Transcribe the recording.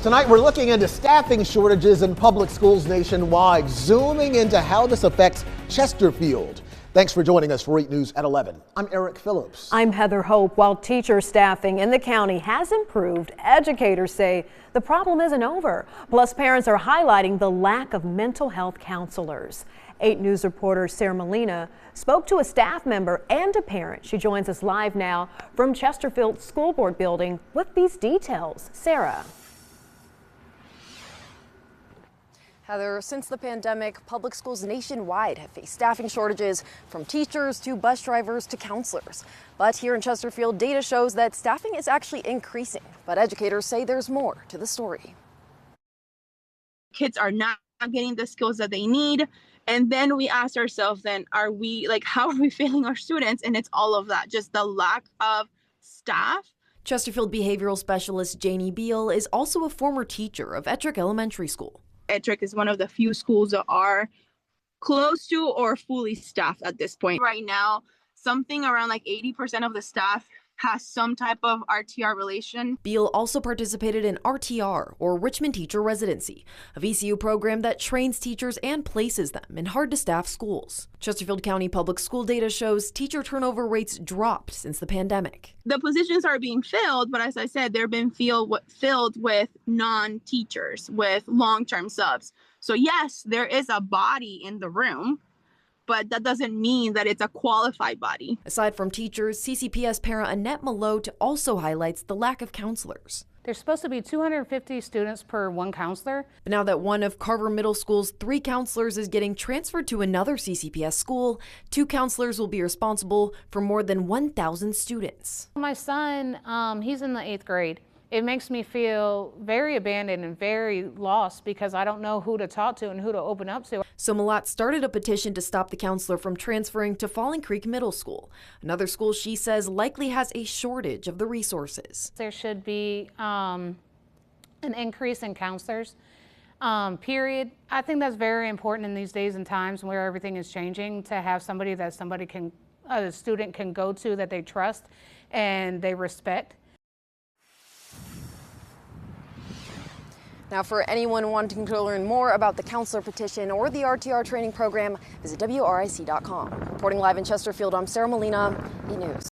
Tonight, we're looking into staffing shortages in public schools nationwide, zooming into how this affects Chesterfield. Thanks for joining us for 8 News at 11. I'm Eric Phillips. I'm Heather Hope. While teacher staffing in the county has improved, educators say the problem isn't over. Plus, parents are highlighting the lack of mental health counselors. 8 News reporter Sarah Molina spoke to a staff member and a parent. She joins us live now from Chesterfield School Board building with these details. Sarah. Heather, since the pandemic, public schools nationwide have faced staffing shortages from teachers to bus drivers to counselors. But here in Chesterfield, data shows that staffing is actually increasing. But educators say there's more to the story. Kids are not getting the skills that they need. And then we ask ourselves, then how are we failing our students? And it's all of that, just the lack of staff. Chesterfield behavioral specialist Janie Beal is also a former teacher of Ettrick Elementary School. Ettrick is one of the few schools that are close to or fully staffed at this point. Right now, something around 80% of the staff has some type of RTR relation. Beal also participated in RTR, or Richmond Teacher Residency, a VCU program that trains teachers and places them in hard-to-staff schools. Chesterfield County Public School data shows teacher turnover rates dropped since the pandemic. The positions are being filled, but as I said, they're being filled with non-teachers, with long-term subs. So yes, there is a body in the room, but that doesn't mean that it's a qualified body. Aside from teachers, CCPS para Annette Malote also highlights the lack of counselors. There's supposed to be 250 students per one counselor. But now that one of Carver Middle School's 3 counselors is getting transferred to another CCPS school, 2 counselors will be responsible for more than 1,000 students. My son, he's in the 8th grade. It makes me feel very abandoned and very lost because I don't know who to talk to and who to open up to. So Malote started a petition to stop the counselor from transferring to Falling Creek Middle School, another school she says likely has a shortage of the resources. There should be an increase in counselors, period. I think that's very important in these days and times where everything is changing, to have somebody that a student can go to that they trust and they respect. Now, for anyone wanting to learn more about the counselor petition or the RTR training program, visit WRIC.com. Reporting live in Chesterfield, I'm Sarah Molina, 8 News.